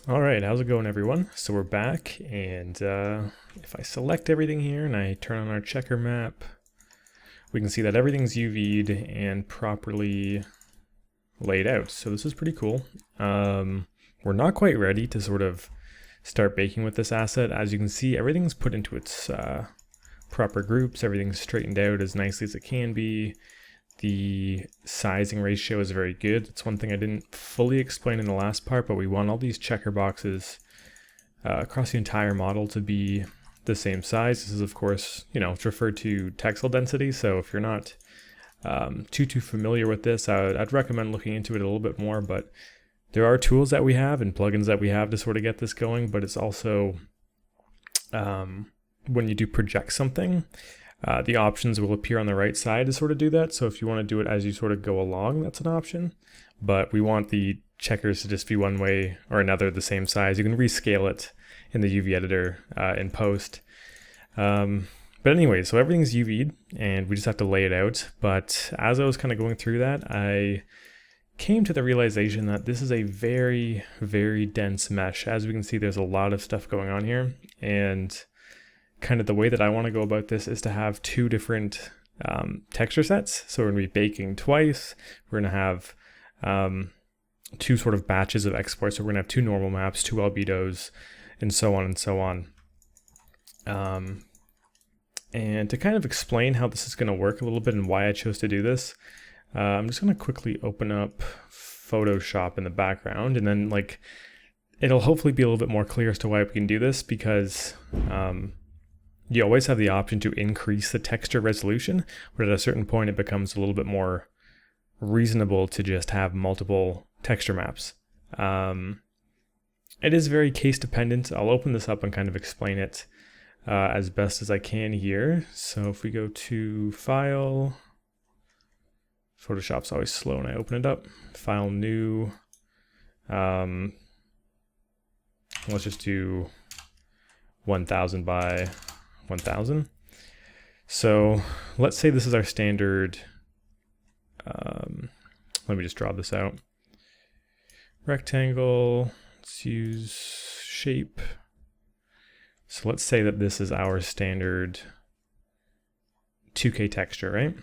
All right, how's it going, everyone? So we're back, and if I select everything here and I turn on our checker map, we can see that everything's UV'd and properly laid out. So this is pretty cool. We're not quite ready to sort of start baking with this asset. As you can see, everything's put into its proper groups. Everything's straightened out as nicely as it can be. The sizing ratio is very good. It's one thing I didn't fully explain in the last part, but we want all these checker boxes across the entire model to be the same size. This is, of course, it's referred to textile density. So if you're not too familiar with this, I'd recommend looking into it a little bit more. But there are tools that we have and plugins that we have to sort of get this going. But it's also when you do project something, the options will appear on the right side to sort of do that. So if you want to do it as you sort of go along, that's an option. But we want the checkers to just be one way or another the same size. You can rescale it in the UV editor in post. But anyway, so everything's UV'd and we just have to lay it out. But as I was kind of going through that, I came to the realization that this is a very, very dense mesh. As we can see, there's a lot of stuff going on here. And kind of the way that I want to go about this is to have two different texture sets. So we're going to be baking twice. We're going to have two sort of batches of exports. So we're going to have two normal maps, two albedos, and so on and so on. And to kind of explain how this is going to work a little bit and why I chose to do this, I'm just going to quickly open up Photoshop in the background, and then it'll hopefully be a little bit more clear as to why we can do this, because you always have the option to increase the texture resolution, but at a certain point it becomes a little bit more reasonable to just have multiple texture maps. It is very case dependent. I'll open this up and kind of explain it as best as I can here. So if we go to File, Photoshop's always slow when I open it up. File, New. Let's just do 1000 by 1000. So let's say this is our standard. Let me just draw this out. Rectangle. Let's use shape. So let's say that this is our standard 2K texture, right?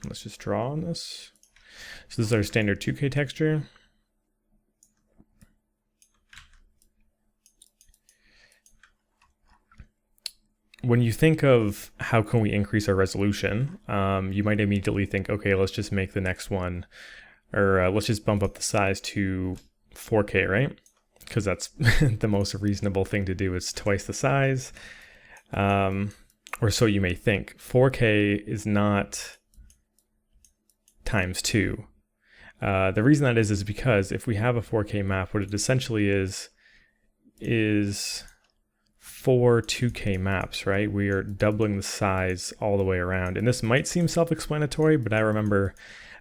Let's just draw on this. So this is our standard 2K texture. When you think of how can we increase our resolution, you might immediately think, okay, let's just make the next one, or let's just bump up the size to 4K, right? Because that's the most reasonable thing to do. It's twice the size, or so you may think. 4K is not times 2. The reason that is because if we have a 4K map, what it essentially is 4 2K maps, right? We are doubling the size all the way around. And this might seem self-explanatory, but I remember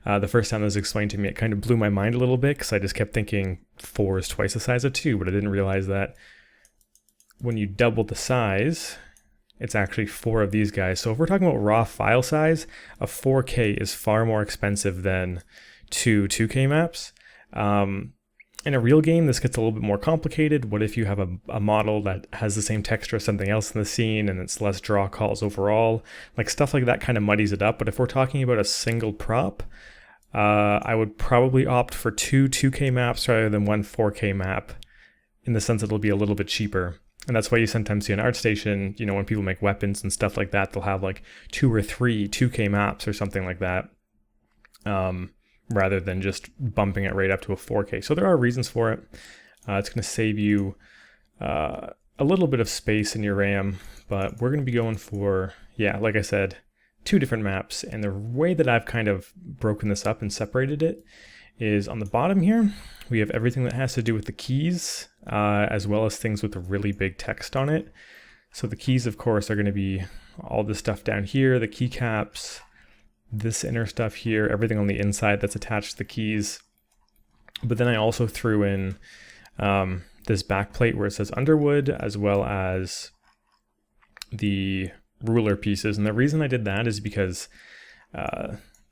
the first time it was explained to me, it kind of blew my mind a little bit, because I just kept thinking 4 is twice the size of 2, but I didn't realize that when you double the size, it's actually 4 of these guys. So if we're talking about raw file size, a 4K is far more expensive than 2 2K maps. In a real game, this gets a little bit more complicated. What if you have a model that has the same texture as something else in the scene and it's less draw calls overall? Stuff like that kind of muddies it up. But if we're talking about a single prop, I would probably opt for 2 2K maps rather than 1 4K map, in the sense that it'll be a little bit cheaper. And that's why you sometimes see an ArtStation, when people make weapons and stuff like that, they'll have 2 or 3 2K maps or something like that. Rather than just bumping it right up to a 4K. So there are reasons for it. It's going to save you a little bit of space in your RAM, but we're going to be going for, like I said, 2 different maps. And the way that I've kind of broken this up and separated it is on the bottom here, we have everything that has to do with the keys, as well as things with really big text on it. So the keys, of course, are going to be all this stuff down here, the keycaps, this inner stuff here, everything on the inside that's attached to the keys. But then I also threw in this back plate where it says Underwood, as well as the ruler pieces. And the reason I did that is because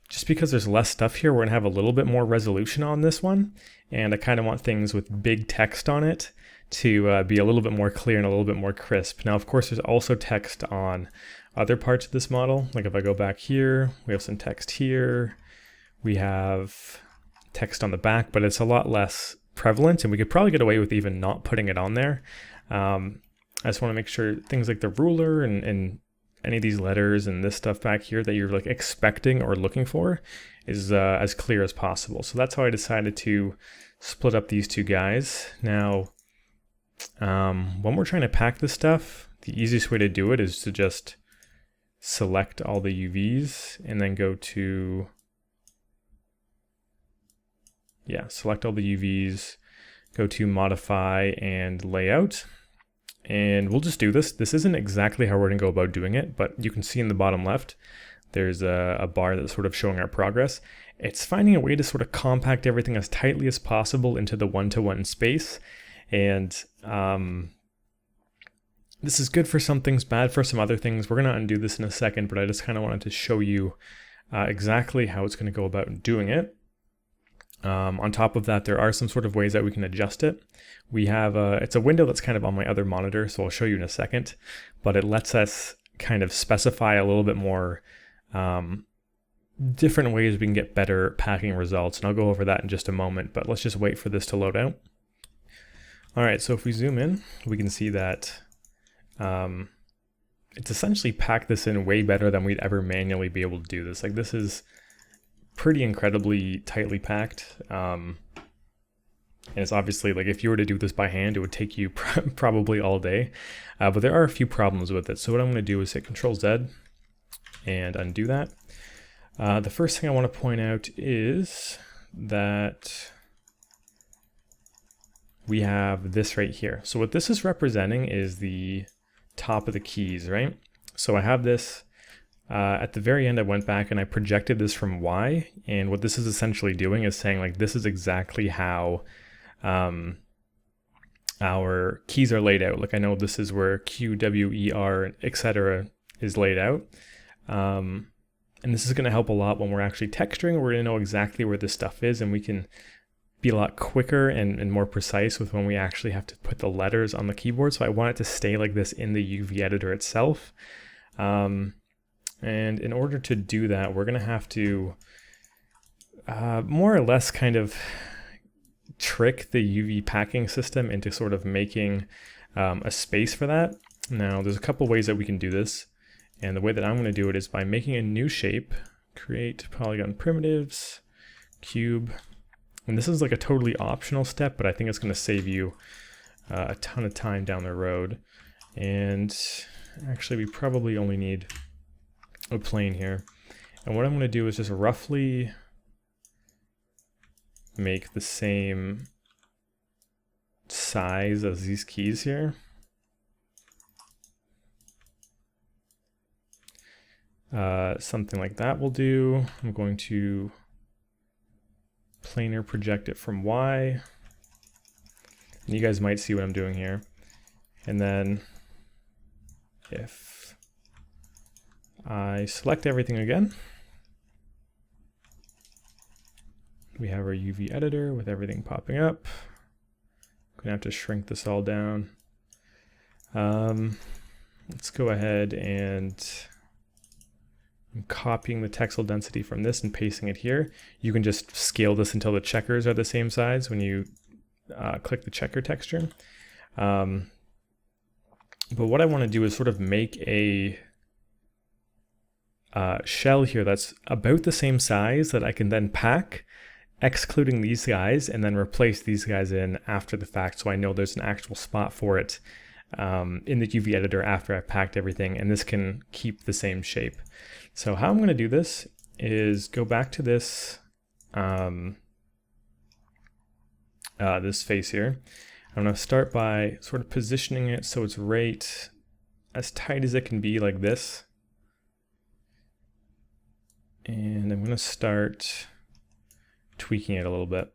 just because there's less stuff here, we're gonna have a little bit more resolution on this one. And I kind of want things with big text on it to be a little bit more clear and a little bit more crisp. Now, of course, there's also text on other parts of this model. Like if I go back here, we have some text here. We have text on the back, but it's a lot less prevalent, and we could probably get away with even not putting it on there. I just want to make sure things like the ruler and any of these letters and this stuff back here that you're like expecting or looking for is as clear as possible. So that's how I decided to split up these two guys. Now, when we're trying to pack this stuff, the easiest way to do it is to just select all the UVs and then go to, select all the UVs, go to modify and layout. And we'll just do this. This isn't exactly how we're gonna go about doing it, but you can see in the bottom left, there's a bar that's sort of showing our progress. It's finding a way to sort of compact everything as tightly as possible into the one-to-one space. And this is good for some things, bad for some other things. We're gonna undo this in a second, but I just kind of wanted to show you exactly how it's gonna go about doing it. On top of that, there are some sort of ways that we can adjust it. We have it's a window that's kind of on my other monitor, so I'll show you in a second, but it lets us kind of specify a little bit more different ways we can get better packing results, and I'll go over that in just a moment, but let's just wait for this to load out. All right, so if we zoom in, we can see that it's essentially packed this in way better than we'd ever manually be able to do this. Like, this is pretty incredibly tightly packed. And it's obviously, like, if you were to do this by hand, it would take you probably all day. But there are a few problems with it. So what I'm going to do is hit Control Z and undo that. The first thing I want to point out is that we have this right here. So what this is representing is the top of the keys, right? So I have this at the very end. I went back and I projected this from Y, and what this is essentially doing is saying, like, this is exactly how our keys are laid out. Like, I know this is where Q, W, E, R, etc. is laid out. And this is going to help a lot when we're actually texturing. We're going to know exactly where this stuff is, and we can be a lot quicker and more precise with when we actually have to put the letters on the keyboard. So I want it to stay like this in the UV editor itself. And in order to do that, we're going to have to more or less kind of trick the UV packing system into sort of making a space for that. Now, there's a couple ways that we can do this. And the way that I'm going to do it is by making a new shape, create polygon primitives, cube. And this is like a totally optional step, but I think it's going to save you a ton of time down the road. And actually, we probably only need a plane here. And what I'm going to do is just roughly make the same size as these keys here. Something like that will do. I'm going to planar project it from Y. And you guys might see what I'm doing here. And then if I select everything again, we have our UV editor with everything popping up. I'm gonna have to shrink this all down. Let's go ahead and I'm copying the textile density from this and pasting it here. You can just scale this until the checkers are the same size when you click the checker texture. But what I want to do is sort of make a shell here that's about the same size that I can then pack, excluding these guys, and then replace these guys in after the fact, so I know there's an actual spot for it in the UV editor after I've packed everything, and this can keep the same shape. So how I'm going to do this is go back to this this face here. I'm going to start by sort of positioning it so it's right as tight as it can be, like this. And I'm going to start tweaking it a little bit.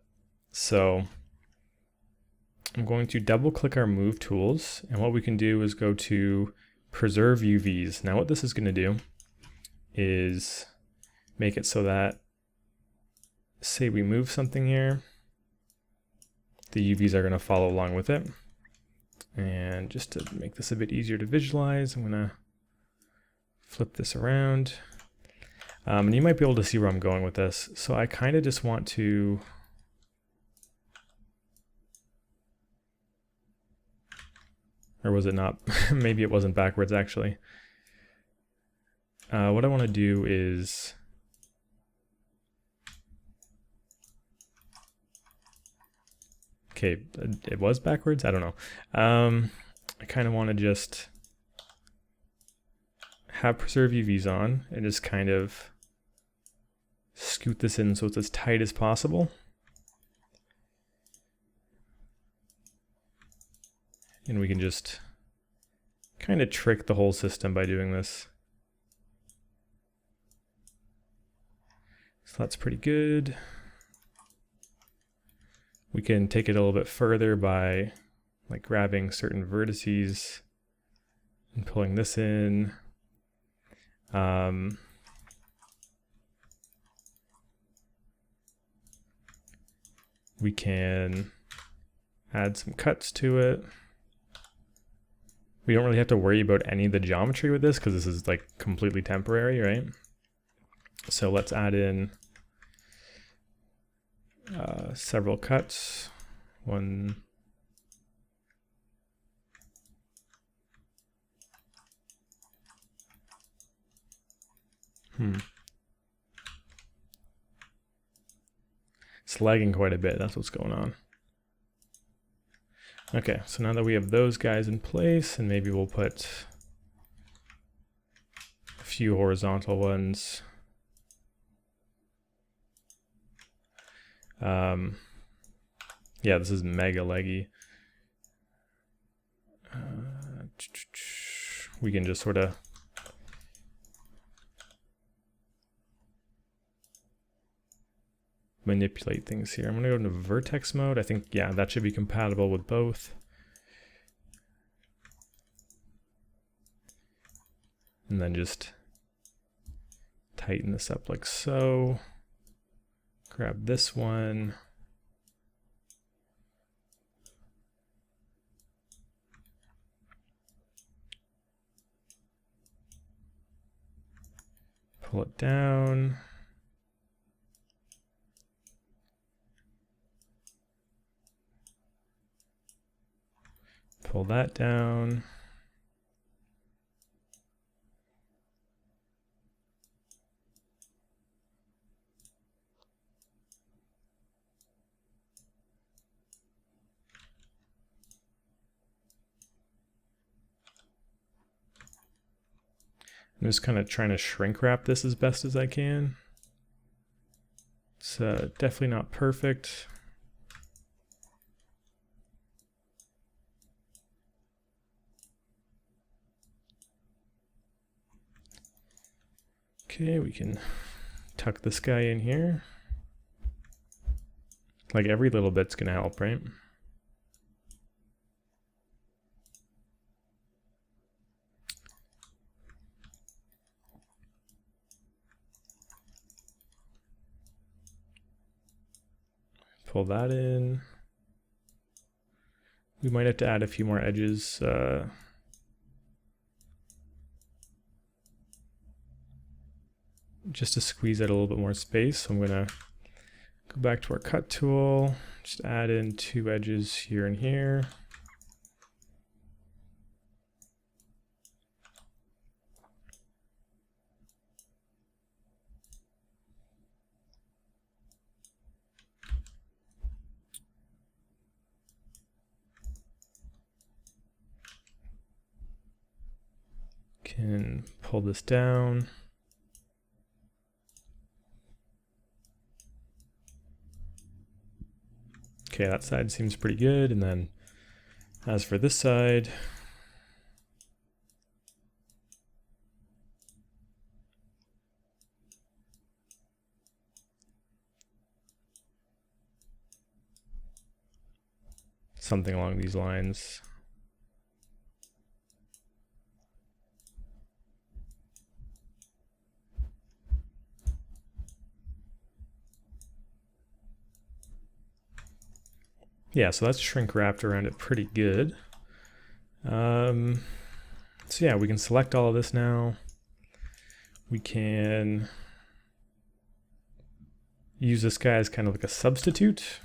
So I'm going to double click our move tools, and what we can do is go to preserve UVs. Now what this is going to do is make it so that, say we move something here, the UVs are going to follow along with it. And just to make this a bit easier to visualize, I'm going to flip this around. And you might be able to see where I'm going with this. So I kind of just want to or was it not? Maybe it wasn't backwards actually. What I want to do is okay, it was backwards? I don't know. I kind of want to just have preserve UVs on and just kind of scoot this in so it's as tight as possible. And we can just kind of trick the whole system by doing this. So that's pretty good. We can take it a little bit further by like grabbing certain vertices and pulling this in. We can add some cuts to it. We don't really have to worry about any of the geometry with this because this is like completely temporary, right? So let's add in several cuts. One. It's lagging quite a bit, that's what's going on. Okay, so now that we have those guys in place, and maybe we'll put a few horizontal ones. Yeah, this is mega leggy. We can just sort of manipulate things here. I'm gonna go into vertex mode. I think, yeah, that should be compatible with both. And then just tighten this up like so. Grab this one. Pull it down. Pull that down. I'm just kind of trying to shrink wrap this as best as I can. It's definitely not perfect. Okay, we can tuck this guy in here. Like every little bit's gonna help, right? Pull that in. We might have to add a few more edges. Just to squeeze out a little bit more space. So I'm gonna go back to our cut tool, just add in 2 edges here and here. Can pull this down. Okay, that side seems pretty good. And then as for this side, something along these lines. Yeah, so that's shrink wrapped around it pretty good. So yeah, we can select all of this now. We can use this guy as kind of like a substitute.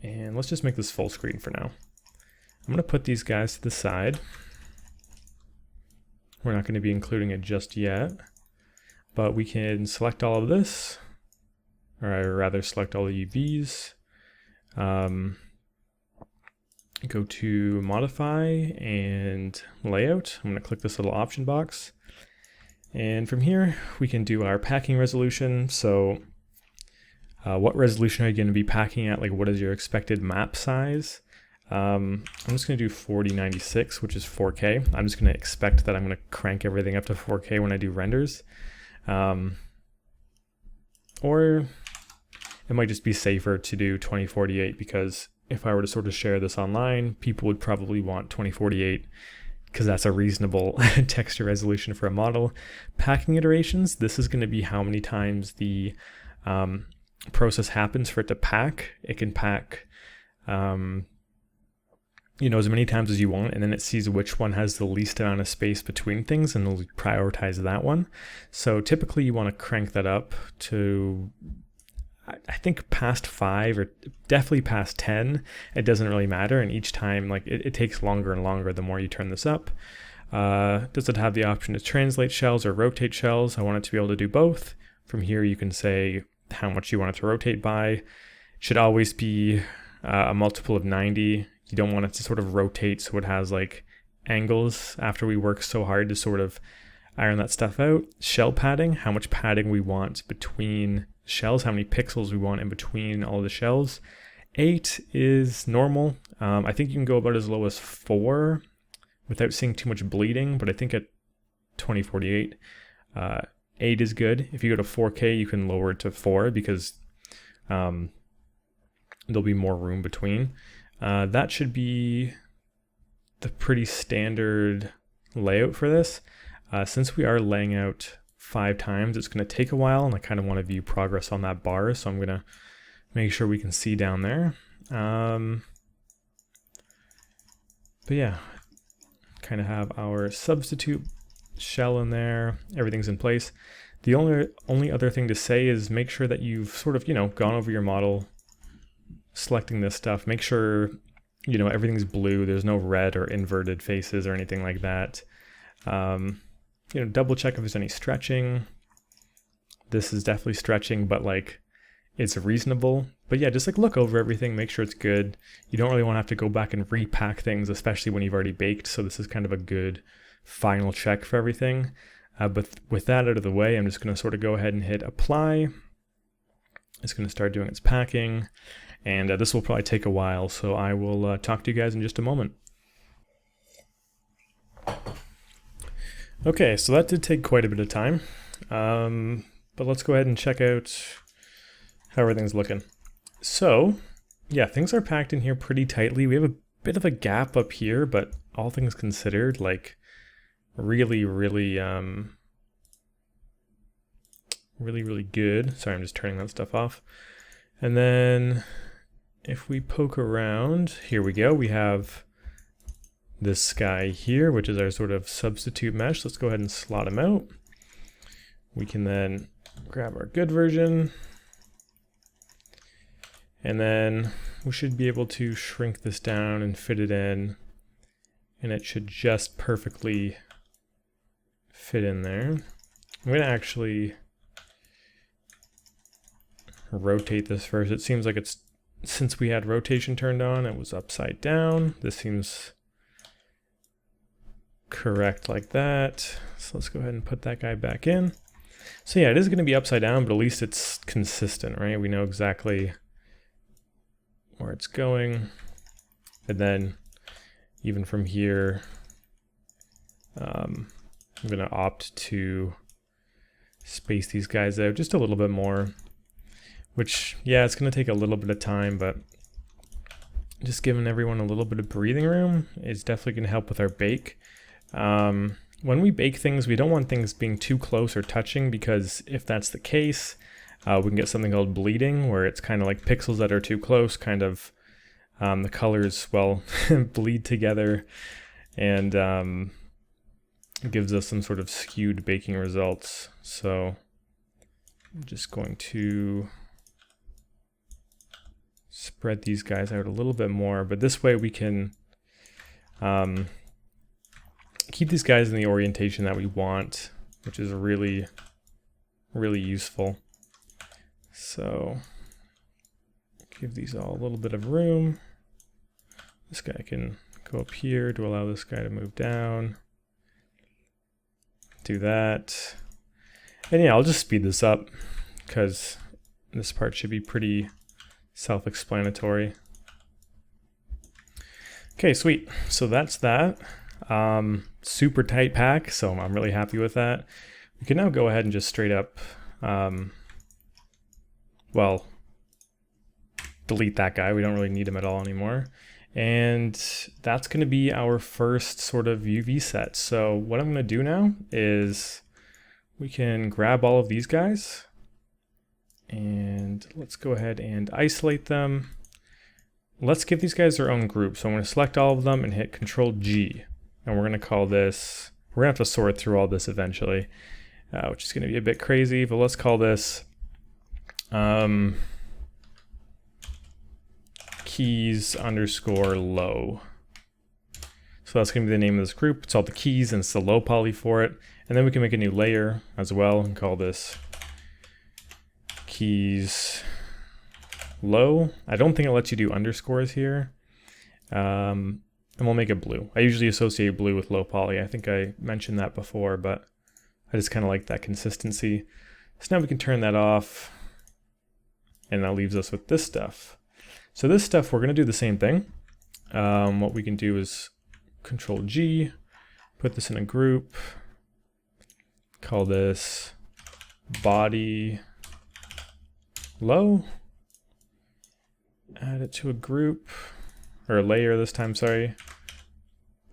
And let's just make this full screen for now. I'm going to put these guys to the side. We're not going to be including it just yet, but we can select all of this, or rather select all the UVs. Go to modify and layout. I'm going to click this little option box. And from here, we can do our packing resolution. So what resolution are you going to be packing at? Like, what is your expected map size? I'm just going to do 4096, which is 4K. I'm just going to expect that I'm going to crank everything up to 4K when I do renders. Or it might just be safer to do 2048, because if I were to sort of share this online, people would probably want 2048 because that's a reasonable texture resolution for a model. Packing iterations, this is going to be how many times the process happens for it to pack. It can pack you know, as many times as you want, and then it sees which one has the least amount of space between things and it'll prioritize that one. So typically you want to crank that up to, I think, past 5 or definitely past 10. It doesn't really matter, and each time, like, it takes longer and longer the more you turn this up. Does it have the option to translate shells or rotate shells? I want it to be able to do both. From here you can say how much you want it to rotate by. It should always be a multiple of 90. You don't want it to sort of rotate so it has like angles after we work so hard to sort of iron that stuff out. Shell padding, how much padding we want between shells, how many pixels we want in between all the shells. 8 is normal. I think you can go about as low as 4 without seeing too much bleeding, but I think at 2048, 8 is good. If you go to 4K, you can lower it to 4 because there'll be more room between. That should be the pretty standard layout for this. Since we are laying out 5 times, it's going to take a while, and I kind of want to view progress on that bar, so I'm going to make sure we can see down there. But yeah, kind of have our substitute shell in there. Everything's in place. The only other thing to say is make sure that you've sort of, you know, gone over your model, selecting this stuff. Make sure, you know, everything's blue. There's no red or inverted faces or anything like that. You know, double check if there's any stretching. This is definitely stretching, but like it's reasonable. But yeah, just like look over everything, make sure it's good. You don't really want to have to go back and repack things, especially when you've already baked. So this is kind of a good final check for everything. But with that out of the way, I'm just going to sort of go ahead and hit apply. It's going to start doing its packing. And this will probably take a while, so I will talk to you guys in just a moment. Okay, so that did take quite a bit of time, but let's go ahead and check out how everything's looking. So, yeah, things are packed in here pretty tightly. We have a bit of a gap up here, but all things considered, like really good. Sorry, I'm just turning that stuff off. And then if we poke around, here we go. We have this guy here, which is our sort of substitute mesh. Let's go ahead and slot him out. We can then grab our good version. And then we should be able to shrink this down and fit it in. And it should just perfectly fit in there. I'm going to actually rotate this first. It seems like it's, since we had rotation turned on, it was upside down. This seems correct like that. So let's go ahead and put that guy back in. So yeah, it is going to be upside down, but at least it's consistent, right? We know exactly where it's going. And then even from here, I'm going to opt to space these guys out just a little bit more, which, yeah, it's going to take a little bit of time, but just giving everyone a little bit of breathing room is definitely going to help with our bake. When we bake things, we don't want things being too close or touching, because if that's the case, We can get something called bleeding, where it's kind of like pixels that are too close, kind of the colors, well, bleed together, and it gives us some sort of skewed baking results. So I'm just going to spread these guys out a little bit more, but this way we can keep these guys in the orientation that we want, which is really, really useful. So give these all a little bit of room. This guy can go up here to allow this guy to move down. Do that. And yeah, I'll just speed this up because this part should be pretty self-explanatory. Okay, sweet. So that's that. Super tight pack, so I'm really happy with that. We can now go ahead and just straight up, well, delete that guy. We don't really need him at all anymore. And that's going to be our first sort of UV set. So what I'm going to do now is we can grab all of these guys and let's go ahead and isolate them. Let's give these guys their own group. So I'm going to select all of them and hit Control G. And we're going to call this, we're going to have to sort through all this eventually, which is going to be a bit crazy, but let's call this keys_low. So that's going to be the name of this group. It's all the keys and it's the low poly for it. And then we can make a new layer as well and call this keys low. I don't think it lets you do underscores here. And we'll make it blue. I usually associate blue with low poly. I think I mentioned that before, but I just kind of like that consistency. So now we can turn that off. And that leaves us with this stuff. So this stuff, we're going to do the same thing. What we can do is Control G, put this in a group, call this body low, add it to a group, or a layer this time, sorry,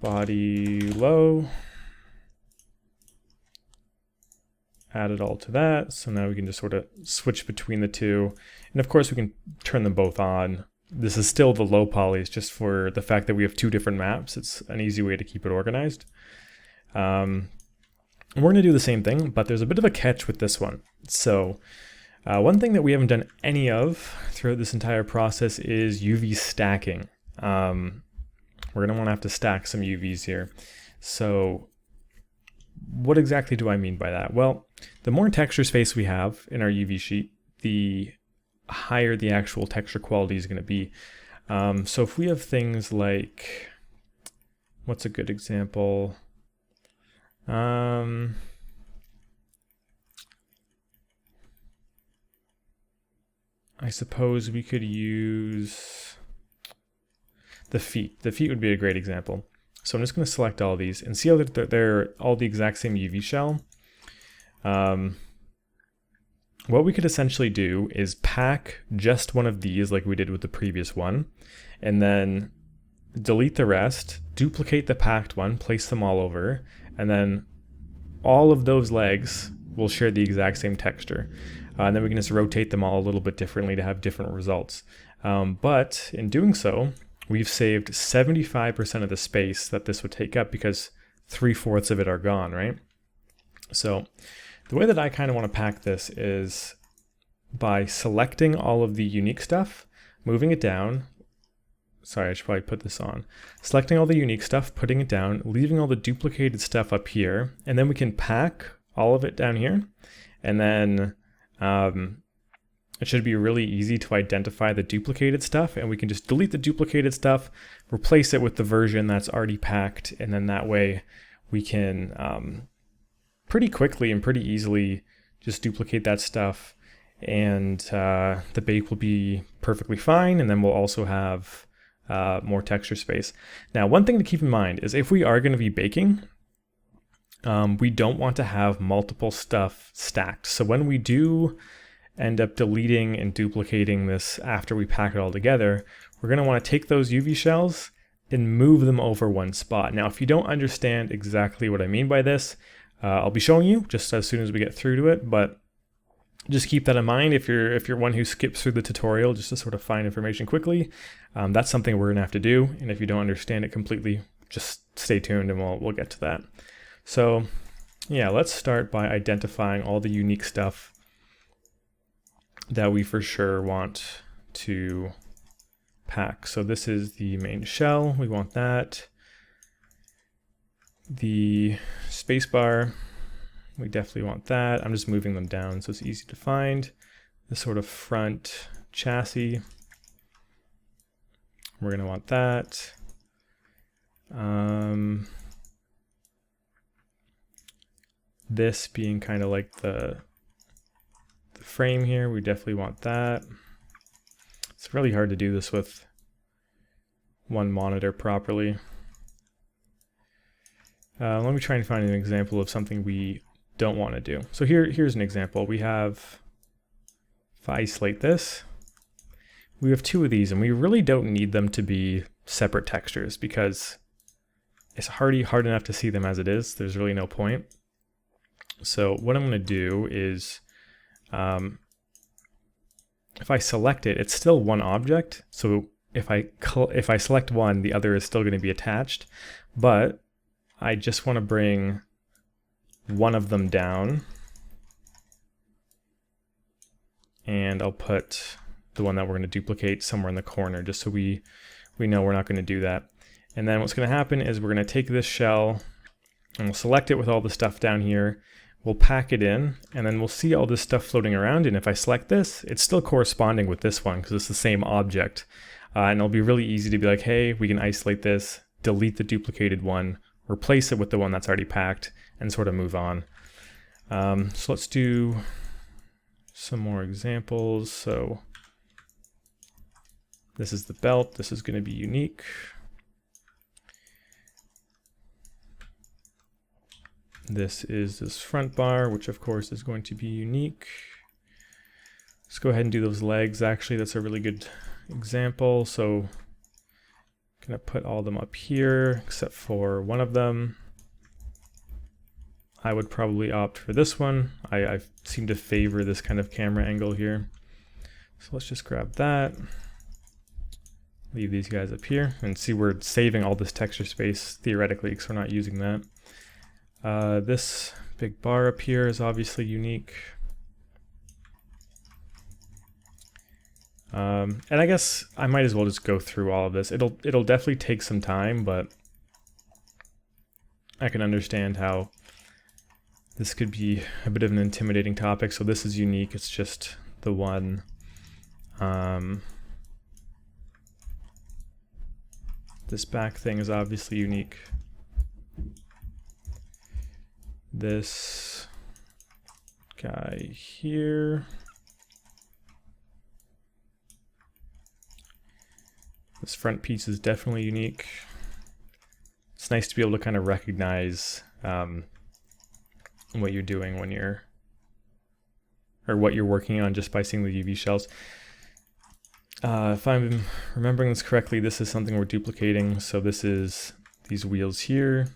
body low, add it all to that. So now we can just sort of switch between the two. And of course we can turn them both on. This is still the low poly, it's just for the fact that we have two different maps. It's an easy way to keep it organized. And we're going to do the same thing, but there's a bit of a catch with this one. So one thing that we haven't done any of throughout this entire process is UV stacking. We're going to want to have to stack some UVs here. So what exactly do I mean by that? Well, the more texture space we have in our UV sheet, the higher the actual texture quality is going to be. So if we have things like, what's a good example? I suppose we could use the feet. The feet would be a great example. So I'm just going to select all these and see how they're all the exact same UV shell. What we could essentially do is pack just one of these like we did with the previous one, and then delete the rest, duplicate the packed one, place them all over, and then all of those legs will share the exact same texture. And then we can just rotate them all a little bit differently to have different results. But in doing so, we've saved 75% of the space that this would take up because 3/4 of it are gone, right? So the way that I kind of want to pack this is by selecting all of the unique stuff, moving it down. Sorry, I should probably put this on. Selecting all the unique stuff, putting it down, leaving all the duplicated stuff up here, and then we can pack all of it down here. And then it should be really easy to identify the duplicated stuff, and we can just delete the duplicated stuff, replace it with the version that's already packed, and then that way we can pretty quickly and pretty easily just duplicate that stuff, and the bake will be perfectly fine, and then we'll also have more texture space. Now, one thing to keep in mind is if we are going to be baking, we don't want to have multiple stuff stacked. So when we do end up deleting and duplicating this after we pack it all together, we're going to want to take those UV shells and move them over one spot. Now, if you don't understand exactly what I mean by this, I'll be showing you just as soon as we get through to it, but just keep that in mind if you're one who skips through the tutorial just to sort of find information quickly. That's something we're gonna have to do, and if you don't understand it completely, just stay tuned and we'll get to that. So yeah, let's start by identifying all the unique stuff that we for sure want to pack. So this is the main shell, we want that. The spacebar, we definitely want that. I'm just moving them down so it's easy to find. The sort of front chassis, we're gonna want that. This being kind of like the frame here, we definitely want that. It's really hard to do this with one monitor properly. Let me try and find an example of something we don't want to do. So here's an example. We have, if I isolate this, we have two of these, and we really don't need them to be separate textures because it's hard enough to see them as it is. There's really no point. So what I'm going to do is, if I select it, it's still one object. So if I select one, the other is still going to be attached, but I just want to bring one of them down, and I'll put the one that we're going to duplicate somewhere in the corner just so we know we're not going to do that. And then what's going to happen is we're going to take this shell and we'll select it with all the stuff down here. We'll pack it in, and then we'll see all this stuff floating around, and if I select this, it's still corresponding with this one because it's the same object. And it'll be really easy to be like, hey, we can isolate this, delete the duplicated one, replace it with the one that's already packed, and sort of move on. So let's do some more examples. So this is the belt. This is going to be unique. This is this front bar, which of course is going to be unique. Let's go ahead and do those legs. Actually, that's a really good example. So I'm gonna put all of them up here except for one of them. I would probably opt for this one. I seem to favor this kind of camera angle here. So let's just grab that. Leave these guys up here and see we're saving all this texture space theoretically because we're not using that. This big bar up here is obviously unique. And I guess I might as well just go through all of this. It'll definitely take some time, but I can understand how this could be a bit of an intimidating topic. So this is unique. It's just the one. This back thing is obviously unique. This guy here. This front piece is definitely unique. It's nice to be able to kind of recognize what you're doing when what you're working on just by seeing the UV shells. If I'm remembering this correctly, this is something we're duplicating. So this is these wheels here.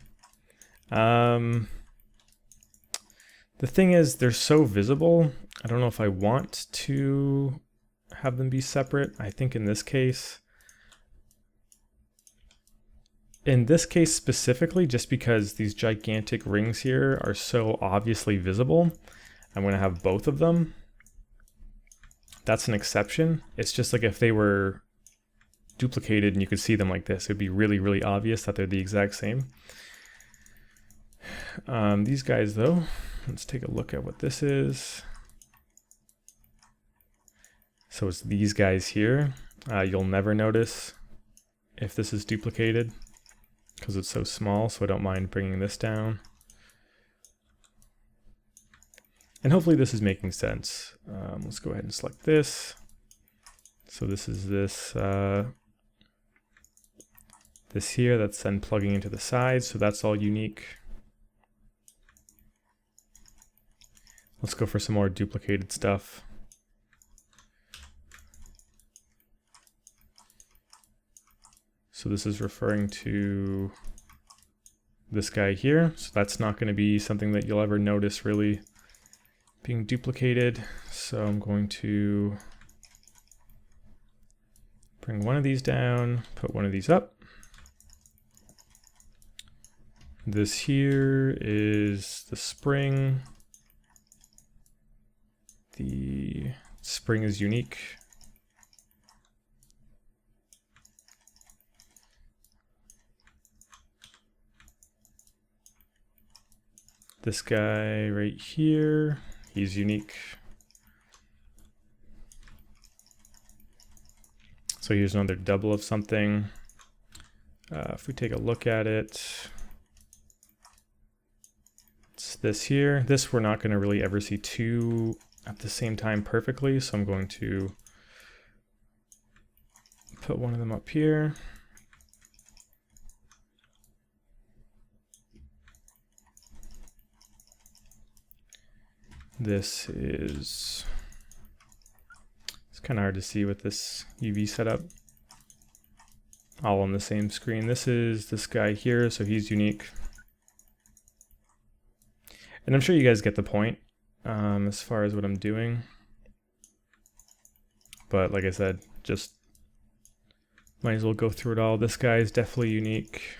The thing is, they're so visible. I don't know if I want to have them be separate. I think in this case specifically, just because these gigantic rings here are so obviously visible, I'm going to have both of them. That's an exception. It's just like if they were duplicated and you could see them like this, it'd be really, really obvious that they're the exact same. These guys though, let's take a look at what this is. So it's these guys here. You'll never notice if this is duplicated because it's so small, so I don't mind bringing this down. And hopefully this is making sense. Let's go ahead and select this. So this is this here that's then plugging into the side, so that's all unique. Let's go for some more duplicated stuff. So this is referring to this guy here. So that's not going to be something that you'll ever notice really being duplicated. So I'm going to bring one of these down, put one of these up. This here is the spring. The spring is unique. This guy right here, he's unique. So here's another double of something. If we take a look at it, it's this here. This we're not going to really ever see two at the same time perfectly, so I'm going to put one of them up here. This is, it's kind of hard to see with this UV setup. All on the same screen. This is this guy here, so he's unique. And I'm sure you guys get the point as far as what I'm doing. But like I said, just might as well go through it all. This guy is definitely unique.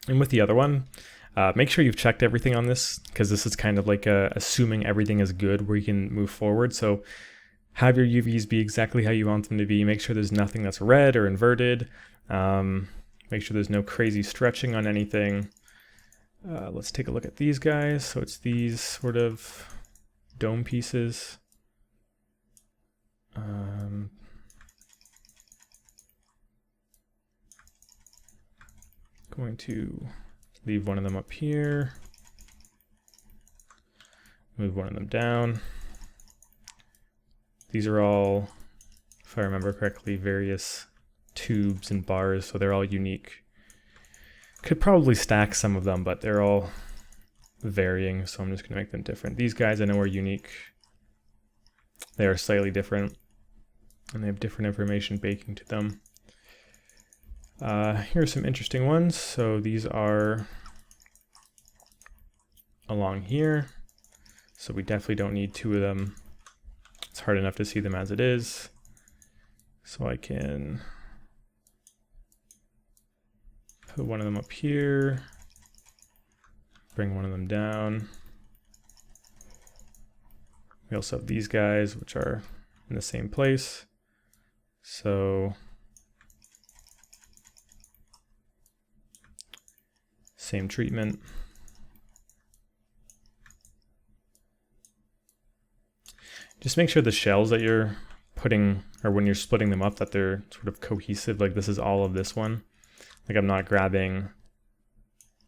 And with the other one, make sure you've checked everything on this, because this is kind of like assuming everything is good where you can move forward. So have your UVs be exactly how you want them to be. Make sure there's nothing that's red or inverted. Make sure there's no crazy stretching on anything. Let's take a look at these guys. So it's these sort of dome pieces. Going to leave one of them up here. Move one of them down. These are all, if I remember correctly, various tubes and bars, so they're all unique. Could probably stack some of them, but they're all varying, so I'm just going to make them different. These guys I know are unique. They are slightly different, and they have different information baking to them. Here are some interesting ones. So these are along here, so we definitely don't need two of them. It's hard enough to see them as it is. So I can put one of them up here, bring one of them down. We also have these guys, which are in the same place. So same treatment. Just make sure the shells that you're putting, or when you're splitting them up, that they're sort of cohesive. Like this is all of this one. Like I'm not grabbing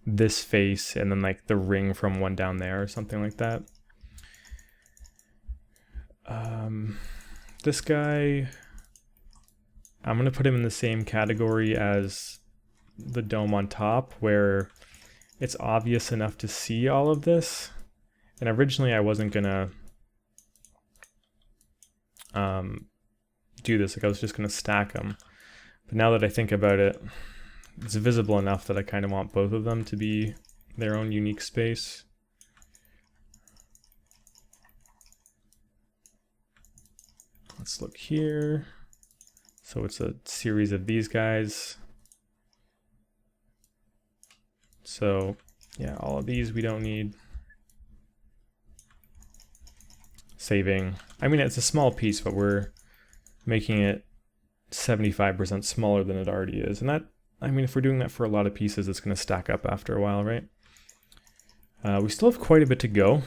this face and then like the ring from one down there or something like that. This guy, I'm gonna put him in the same category as the dome on top, where it's obvious enough to see all of this. And originally I wasn't gonna do this, like I was just gonna stack them. But now that I think about it, it's visible enough that I kind of want both of them to be their own unique space. Let's look here. So it's a series of these guys. So yeah, all of these we don't need. Saving, I mean, it's a small piece, but we're making it 75% smaller than it already is. And that, I mean, if we're doing that for a lot of pieces, it's going to stack up after a while, right? We still have quite a bit to go.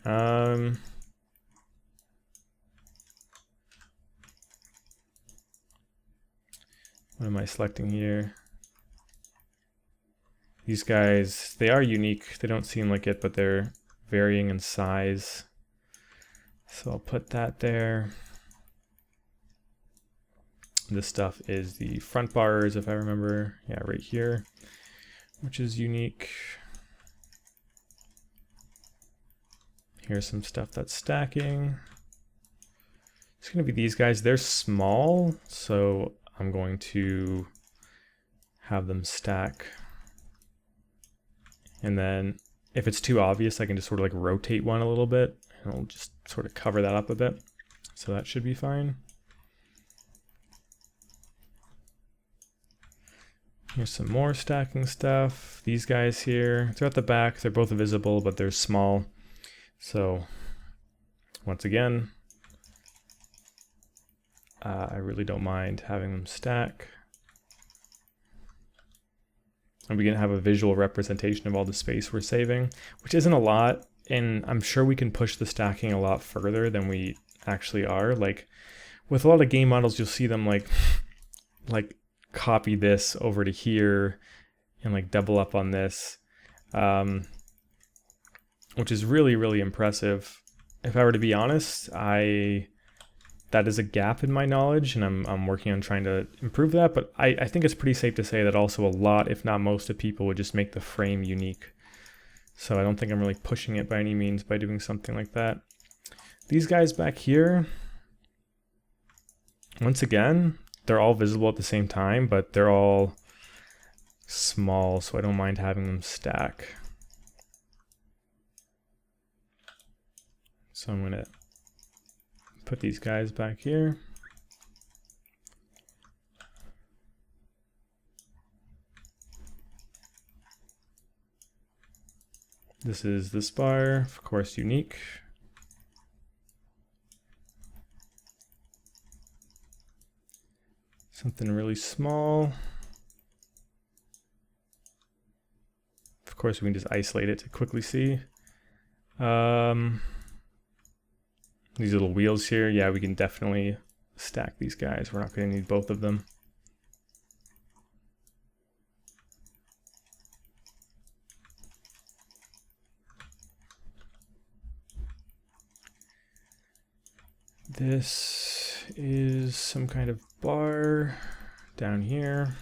What am I selecting here? These guys, they are unique. They don't seem like it, but they're varying in size. So I'll put that there. This stuff is the front bars, if I remember. Yeah, right here, which is unique. Here's some stuff that's stacking. It's going to be these guys. They're small, so I'm going to have them stack. And then if it's too obvious, I can just sort of like rotate one a little bit and I'll just sort of cover that up a bit. So that should be fine. Here's some more stacking stuff. These guys here, they're at the back. They're both visible, but they're small. So once again, I really don't mind having them stack. And we can have a visual representation of all the space we're saving, which isn't a lot. And I'm sure we can push the stacking a lot further than we actually are. Like with a lot of game models, you'll see them like copy this over to here and like double up on this, which is really, really impressive. If I were to be honest, that is a gap in my knowledge, and I'm working on trying to improve that, but I think it's pretty safe to say that also a lot, if not most of people, would just make the frame unique. So I don't think I'm really pushing it by any means by doing something like that. These guys back here, once again, they're all visible at the same time, but they're all small, so I don't mind having them stack. So I'm gonna put these guys back here. This is this bar, of course, unique. Something really small. Of course, we can just isolate it to quickly see. These little wheels here, yeah, we can definitely stack these guys. We're not going to need both of them. This is some kind of bar down here.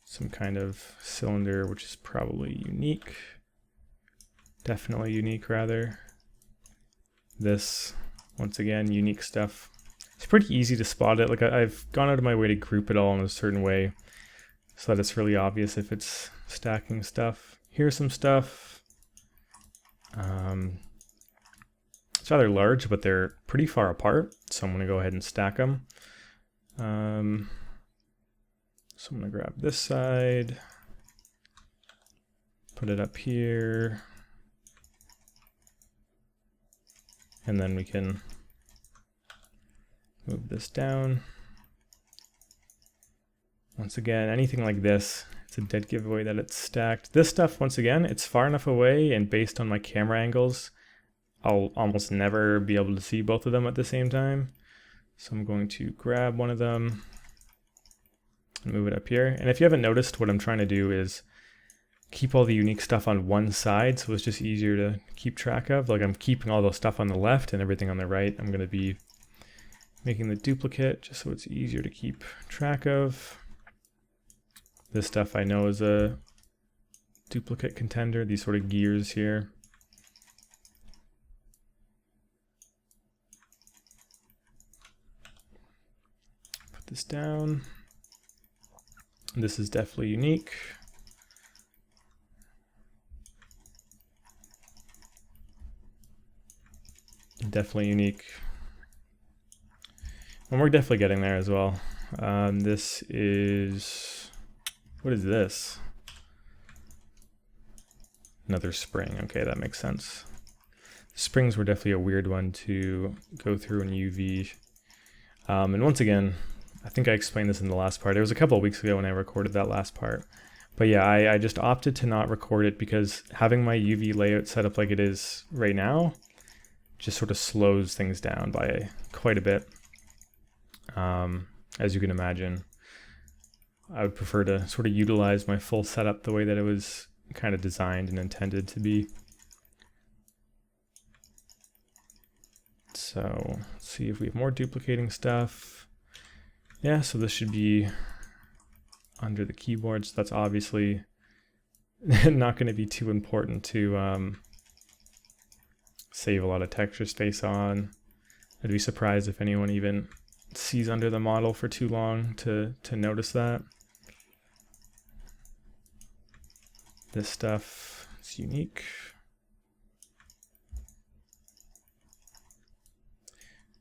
Some kind of cylinder, which is probably unique. Definitely unique, rather. This, once again, unique stuff. It's pretty easy to spot it. Like I've gone out of my way to group it all in a certain way so that it's really obvious if it's stacking stuff. Here's some stuff. It's rather large, but they're pretty far apart, so I'm going to go ahead and stack them. So I'm going to grab this side, put it up here, and then we can move this down. Once again, anything like this, it's a dead giveaway that it's stacked. This stuff, once again, it's far enough away, and based on my camera angles, I'll almost never be able to see both of them at the same time. So I'm going to grab one of them and move it up here. And if you haven't noticed, what I'm trying to do is keep all the unique stuff on one side, so it's just easier to keep track of. Like I'm keeping all the stuff on the left and everything on the right. I'm going to be making the duplicate just so it's easier to keep track of. This stuff I know is a duplicate contender, these sort of gears here. Put this down. This is definitely unique. Definitely unique. And we're definitely getting there as well. This is, what is this? Another spring. Okay, that makes sense. Springs were definitely a weird one to go through in UV. And once again, I think I explained this in the last part. It was a couple of weeks ago when I recorded that last part. But yeah, I just opted to not record it because having my UV layout set up like it is right now just sort of slows things down by quite a bit. As you can imagine, I would prefer to sort of utilize my full setup the way that it was kind of designed and intended to be. So let's see if we have more duplicating stuff. Yeah, so this should be under the keyboard, so that's obviously not going to be too important to save a lot of texture space on. I'd be surprised if anyone even seize under the model for too long to notice that. This stuff is unique.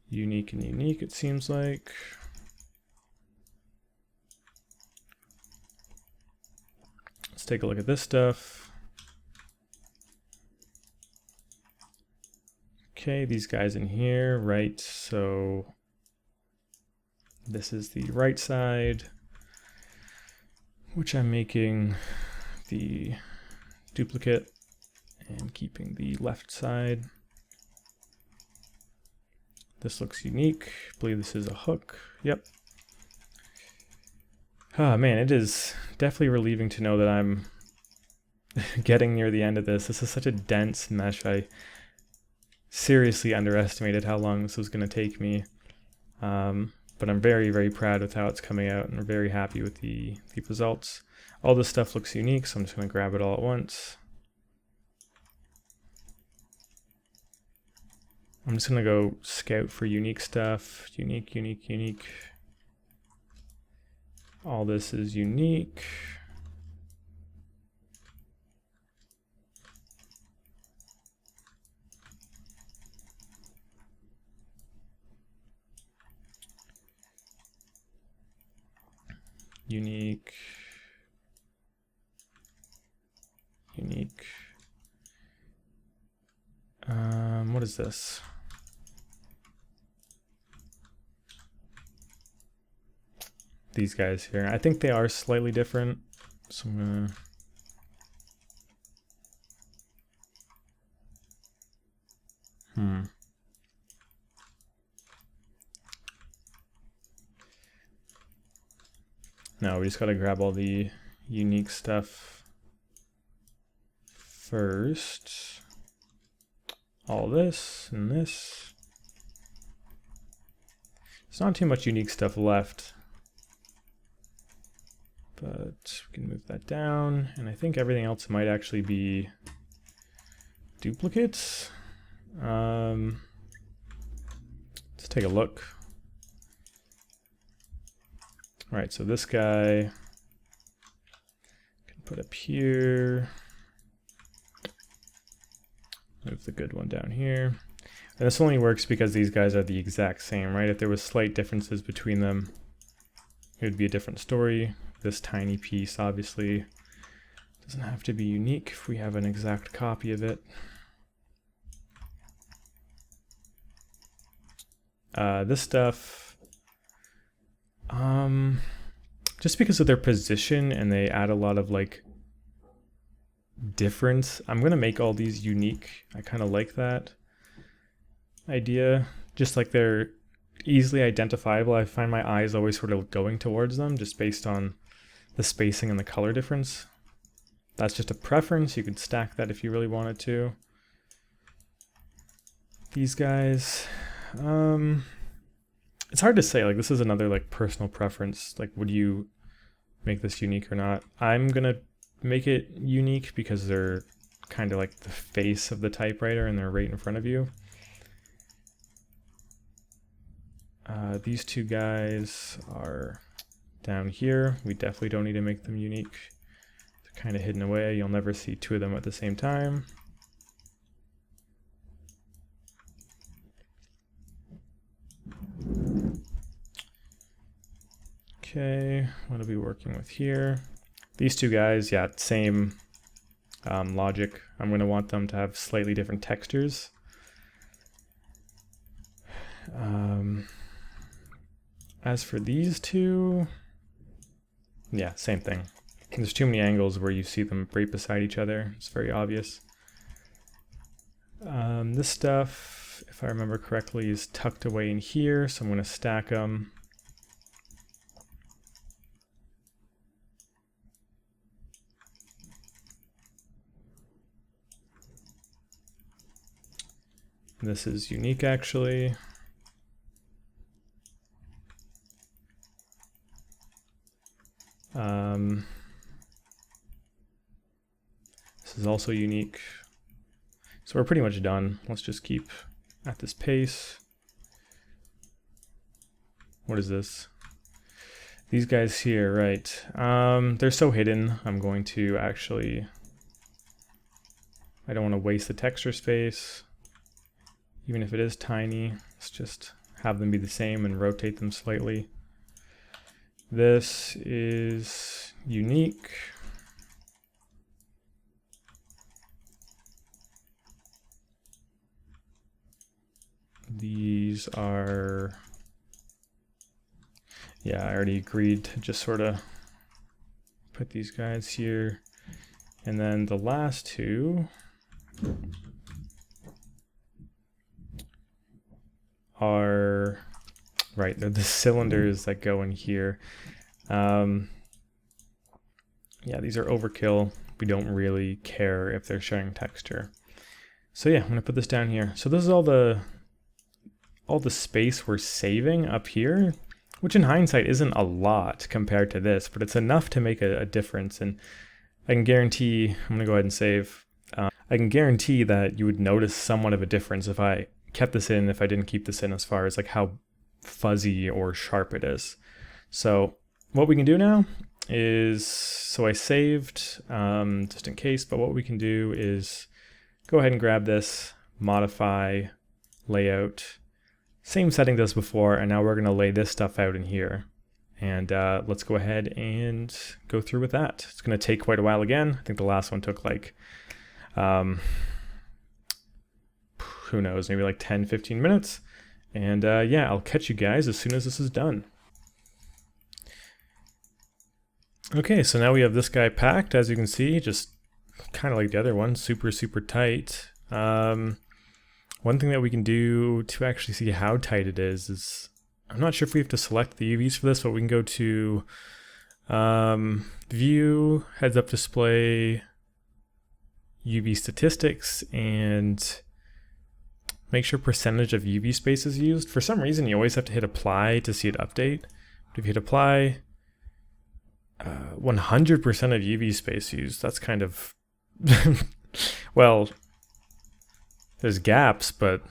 Unique and unique, it seems like. Let's take a look at this stuff. Okay, these guys in here, right, so this is the right side, which I'm making the duplicate and keeping the left side. This looks unique. I believe this is a hook. Yep. Ah, man, it is definitely relieving to know that I'm getting near the end of this. This is such a dense mesh. I seriously underestimated how long this was going to take me. But I'm very, very proud with how it's coming out, and I'm very happy with the results. All this stuff looks unique, so I'm just going to grab it all at once. I'm just going to go scout for unique stuff. Unique, unique, unique. All this is unique. Unique. Unique. What is this? These guys here. I think they are slightly different. So I'm gonna... No, we just gotta grab all the unique stuff first. All this and this. There's not too much unique stuff left, but we can move that down, and I think everything else might actually be duplicates. Let's take a look. All right, so this guy can put up here. Move the good one down here. And this only works because these guys are the exact same, right? If there was slight differences between them, it would be a different story. This tiny piece obviously doesn't have to be unique if we have an exact copy of it. This stuff, just because of their position and they add a lot of like difference, I'm gonna make all these unique. I kind of like that idea. Just like they're easily identifiable, I find my eyes always sort of going towards them just based on the spacing and the color difference. That's just a preference. You could stack that if you really wanted to. These guys, it's hard to say. Like, this is another like personal preference. Like, would you make this unique or not? I'm gonna make it unique because they're kind of like the face of the typewriter and they're right in front of you. These two guys are down here. We definitely don't need to make them unique. They're kind of hidden away. You'll never see two of them at the same time. Okay, what are we working with here? These two guys, yeah, same logic. I'm going to want them to have slightly different textures. As for these two, yeah, same thing. There's too many angles where you see them right beside each other. It's very obvious. This stuff, if I remember correctly, is tucked away in here, so I'm going to stack them. This is unique, actually. This is also unique. So we're pretty much done. Let's just keep at this pace. what is this? These guys here, right. They're so hidden. I'm going to actually, I don't want to waste the texture space. Even if it is tiny, let's just have them be the same and rotate them slightly. This is unique. These are, yeah, I already agreed to just sort of put these guys here. And then the last two are, right, they're the cylinders that go in here. Yeah, these are overkill. We don't really care if they're showing texture. So yeah, I'm gonna put this down here. So this is all the space we're saving up here, which in hindsight isn't a lot compared to this, but it's enough to make a difference. And I can guarantee, I'm gonna go ahead and save. I can guarantee that you would notice somewhat of a difference if I kept this in, if I didn't keep this in, as far as like how fuzzy or sharp it is. So what we can do now is, so I saved just in case, but what we can do is go ahead and grab this, modify, layout, same settings as before, and now we're going to lay this stuff out in here. And let's go ahead and go through with that. It's going to take quite a while again. I think the last one took like, who knows, maybe like 10-15 minutes. And yeah, I'll catch you guys as soon as this is done. Okay, so now we have this guy packed, as you can see, just kind of like the other one, super tight. One thing that we can do to actually see how tight it is I'm not sure if we have to select the UVs for this, but we can go to View, Heads Up Display, UV Statistics, and make sure percentage of UV space is used. For some reason, you always have to hit Apply to see it update. But if you hit Apply, 100% of UV space used. That's kind of, well, there's gaps, but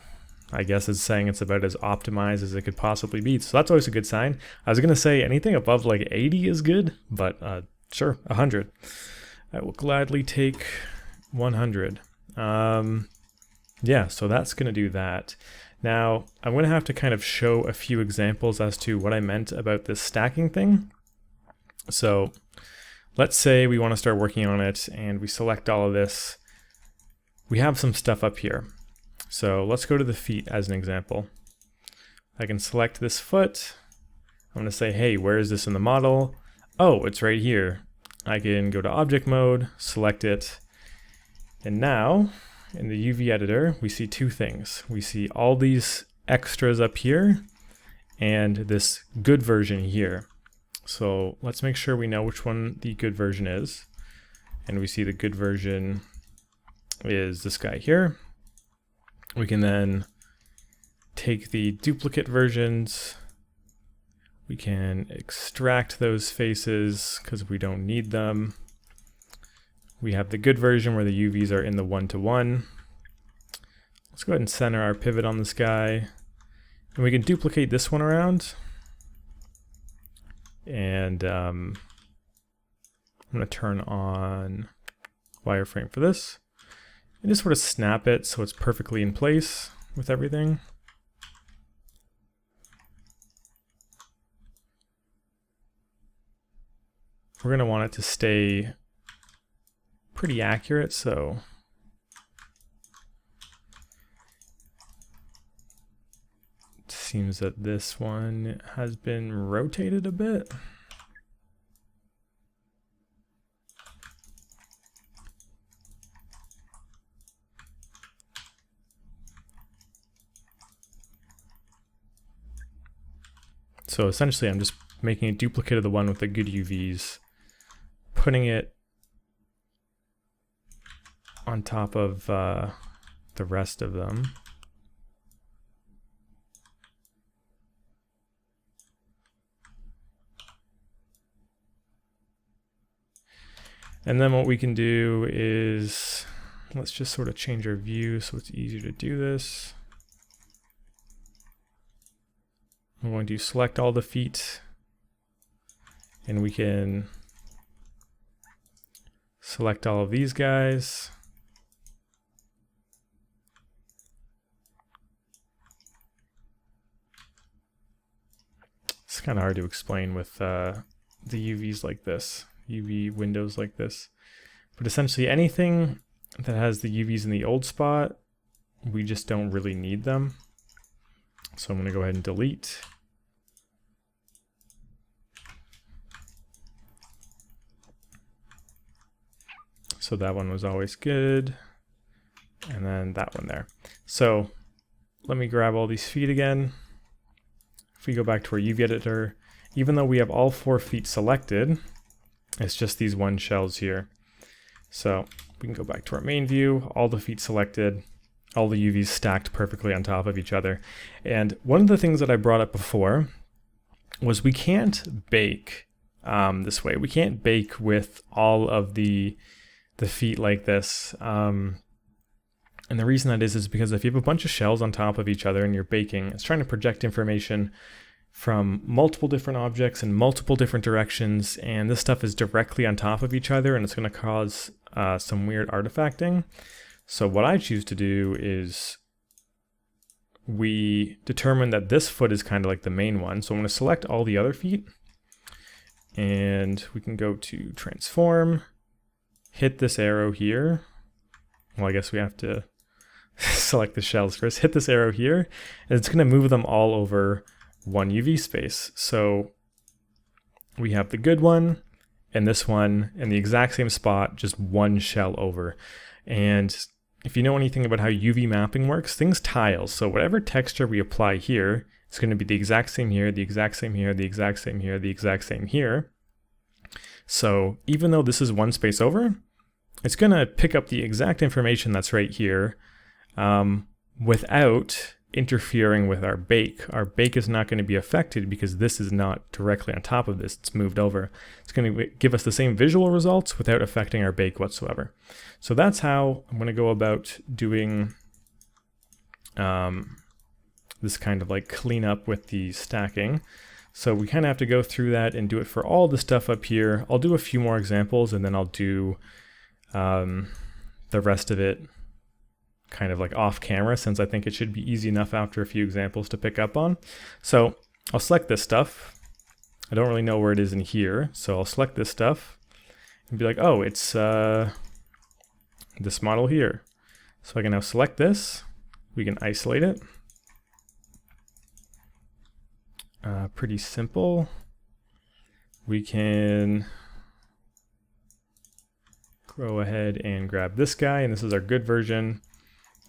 I guess it's saying it's about as optimized as it could possibly be. So that's always a good sign. I was going to say anything above like 80 is good, but sure, 100. I will gladly take 100. Yeah, so that's going to do that. Now, I'm going to have to kind of show a few examples as to what I meant about this stacking thing. So let's say we want to start working on it and we select all of this. We have some stuff up here. So let's go to the feet as an example. I can select this foot. I'm going to say, hey, where is this in the model? Oh, it's right here. I can go to object mode, select it. And now in the UV editor, we see two things. We see all these extras up here and this good version here. So let's make sure we know which one the good version is. And we see the good version is this guy here. We can then take the duplicate versions. We can extract those faces because we don't need them. We have the good version where the UVs are in the 1-to-1. Let's go ahead and center our pivot on this guy. And we can duplicate this one around. And I'm going to turn on wireframe for this. And just sort of snap it so it's perfectly in place with everything. We're going to want it to stay pretty accurate, so it seems that this one has been rotated a bit. So essentially I'm just making a duplicate of the one with the good UVs, putting it on top of the rest of them. And then what we can do is, let's just sort of change our view so it's easier to do this. I'm going to select all the feet, and we can select all of these guys. It's kind of hard to explain with the UVs like this, UV windows like this. But essentially anything that has the UVs in the old spot, we just don't really need them. So I'm going to go ahead and delete. So that one was always good. And then that one there. So let me grab all these feet again. If we go back to our UV editor, even though we have all 4 feet selected, it's just these 1 shells here. So we can go back to our main view, all the feet selected, all the UVs stacked perfectly on top of each other. And one of the things that I brought up before was we can't bake this way. We can't bake with all of the feet like this. And the reason that is because if you have a bunch of shells on top of each other and you're baking, it's trying to project information from multiple different objects in multiple different directions, and this stuff is directly on top of each other, and it's going to cause some weird artifacting. So what I choose to do is we determine that this foot is kind of like the main one. So I'm going to select all the other feet, and we can go to transform, hit this arrow here. Well, I guess we have to select the shells first. Hit this arrow here, and it's going to move them all over 1 UV space. So we have the good one and this one in the exact same spot, just 1 shell over. And if you know anything about how UV mapping works, things tile. So whatever texture we apply here, it's going to be the exact same here, the exact same here, the exact same here, the exact same here. So even though this is 1 space over, it's going to pick up the exact information that's right here without interfering with our bake. Our bake is not going to be affected because this is not directly on top of this. It's moved over. It's going to give us the same visual results without affecting our bake whatsoever. So that's how I'm going to go about doing this kind of like cleanup with the stacking. So we kind of have to go through that and do it for all the stuff up here. I'll do a few more examples, and then I'll do the rest of it kind of like off camera, since I think it should be easy enough after a few examples to pick up on. So I'll select this stuff. I don't really know where it is in here, so I'll select this stuff and be like, oh, it's this model here. So I can now select this. We can isolate it. Pretty simple. We can go ahead and grab this guy, and this is our good version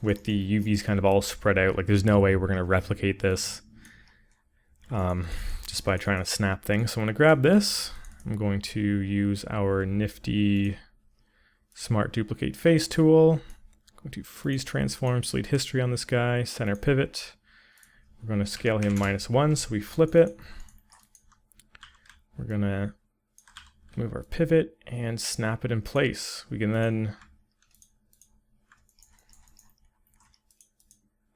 with the UVs kind of all spread out. Like there's no way we're going to replicate this just by trying to snap things. So I'm going to grab this. I'm going to use our nifty smart duplicate face tool. I'm going to freeze transform, delete history on this guy, center pivot. We're going to scale him -1, so we flip it. We're going to move our pivot and snap it in place. We can then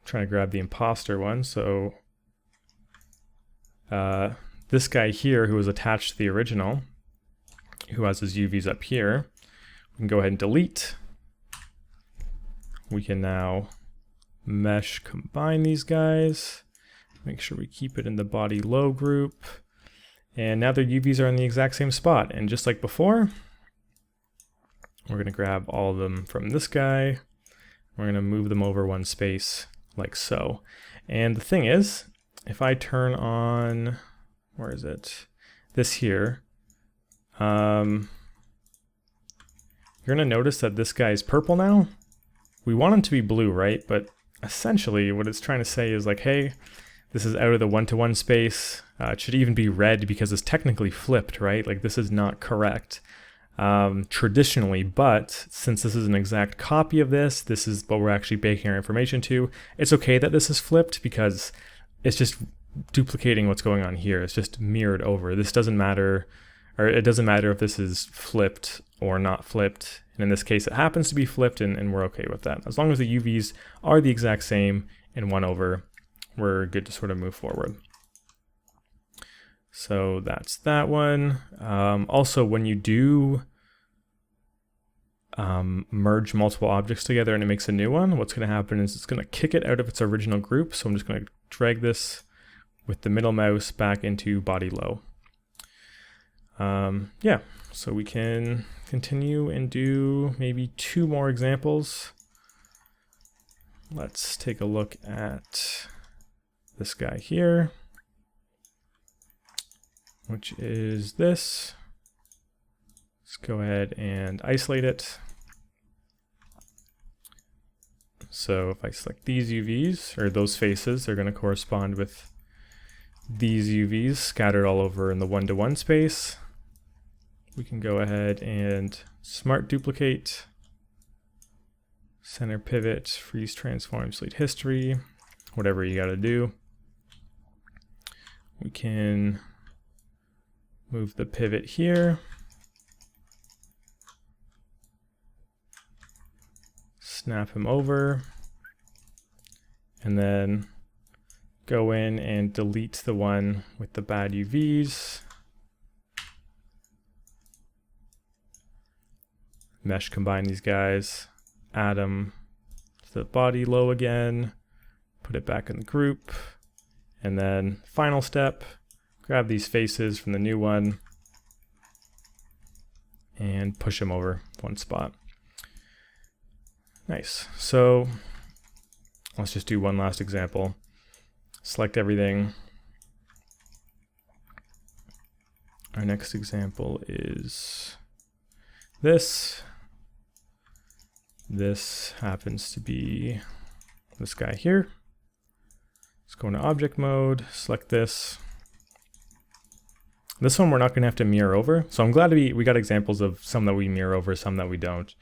try to grab the imposter one. So this guy here who was attached to the original, who has his UVs up here, we can go ahead and delete. We can now mesh combine these guys. Make sure we keep it in the body low group. And now their UVs are in the exact same spot. And just like before, we're going to grab all of them from this guy. We're going to move them over 1 space like so. And the thing is, if I turn on, where is it? This here, you're going to notice that this guy is purple now. We want him to be blue, right? But essentially what it's trying to say is like, hey, this is out of the 1-to-1 space. It should even be red because it's technically flipped, right? Like this is not correct traditionally, but since this is an exact copy of this, this is what we're actually baking our information to. It's okay that this is flipped because it's just duplicating what's going on here. It's just mirrored over. This doesn't matter, or it doesn't matter if this is flipped or not flipped. And in this case, it happens to be flipped, and we're okay with that. As long as the UVs are the exact same and 1 over, we're good to sort of move forward. So that's that one. Also, when you do merge multiple objects together and it makes a new one, what's going to happen is it's going to kick it out of its original group. So I'm just going to drag this with the middle mouse back into body low. Yeah, so we can continue and do maybe 2 more examples. Let's take a look at this guy here, which is this. Let's go ahead and isolate it. So if I select these UVs, or those faces, they're going to correspond with these UVs scattered all over in the 1-to-1 space. We can go ahead and smart duplicate, center pivot, freeze transform, delete history, whatever you got to do. We can move the pivot here, snap him over, and then go in and delete the one with the bad UVs. Mesh combine these guys, add them to the body low again, put it back in the group, and then final step, grab these faces from the new one and push them over one spot. Nice. So let's just do one last example. Select everything. Our next example is this. This happens to be this guy here. Let's go into object mode, select this. This one we're not going to have to mirror over. So I'm glad we got examples of some that we mirror over, some that we don't.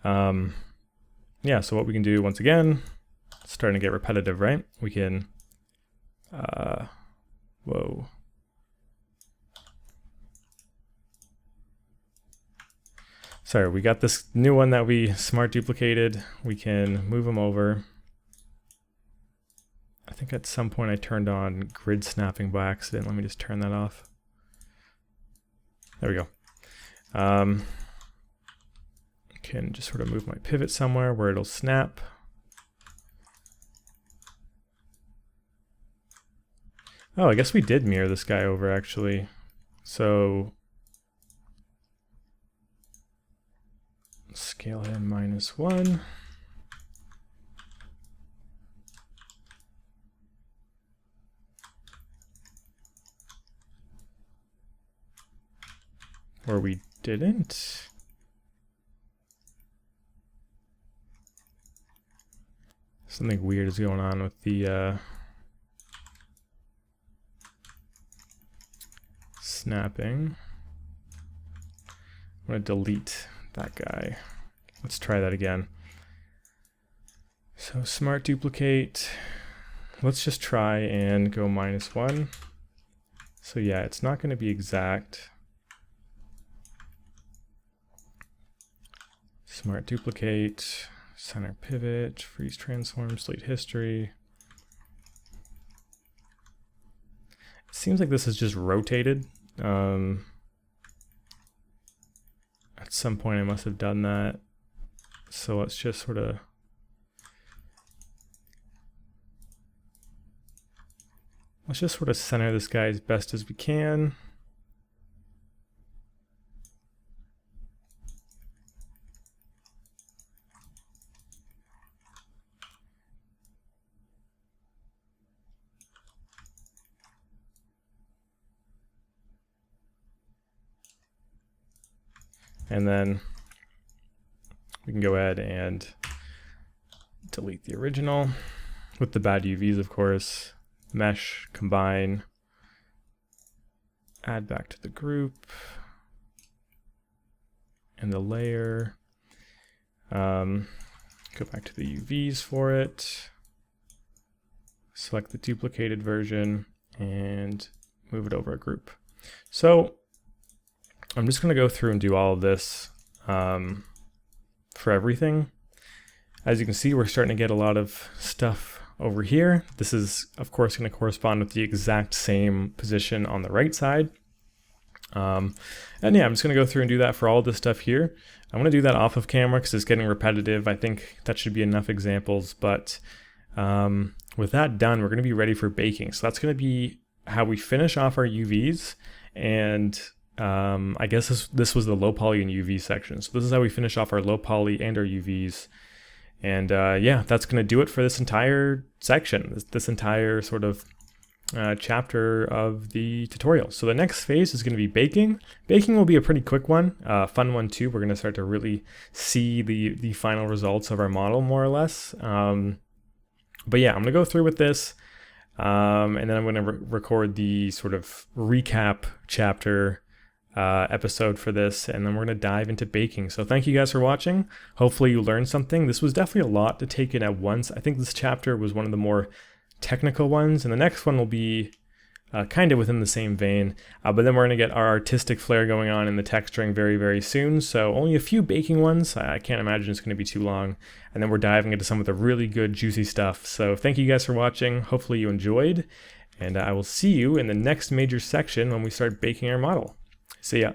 Yeah, so what we can do once again, it's starting to get repetitive, right? We can, whoa. Sorry, we got this new one that we smart duplicated. We can move them over. I think at some point I turned on grid snapping by accident. Let me just turn that off. There we go. Can just sort of move my pivot somewhere where it'll snap. Oh, I guess we did mirror this guy over actually. So scale him -1. Or we didn't. Something weird is going on with the snapping. I'm going to delete that guy. Let's try that again. So smart duplicate. Let's just try and go -1. So yeah, it's not going to be exact. Smart duplicate, center pivot, freeze transform, delete history. It seems like this is just rotated. At some point I must have done that. So let's just sort of center this guy as best as we can. And then we can go ahead and delete the original with the bad UVs, of course. Mesh, combine, add back to the group and the layer. Go back to the UVs for it. Select the duplicated version and move it over a group. So I'm just going to go through and do all of this for everything. As you can see, we're starting to get a lot of stuff over here. This is, of course, going to correspond with the exact same position on the right side. And yeah, I'm just going to go through and do that for all this stuff here. I want to do that off of camera because it's getting repetitive. I think that should be enough examples, but with that done, we're going to be ready for baking. So that's going to be how we finish off our UVs. And I guess this was the low poly and UV section. So this is how we finish off our low poly and our UVs. And yeah, that's going to do it for this entire section, this entire sort of chapter of the tutorial. So the next phase is going to be baking. Baking will be a pretty quick one, fun one too. We're going to start to really see the final results of our model more or less. But yeah, I'm going to go through with this, and then I'm going to record the sort of recap chapter episode for this, and then we're going to dive into baking. So thank you guys for watching. Hopefully you learned something. This was definitely a lot to take in at once. I think this chapter was one of the more technical ones, and the next one will be kind of within the same vein, but then we're going to get our artistic flair going on in the texturing very, very soon. So only a few baking ones. I can't imagine it's going to be too long, and then we're diving into some of the really good juicy stuff. So thank you guys for watching. Hopefully you enjoyed, and I will see you in the next major section when we start baking our model. See ya.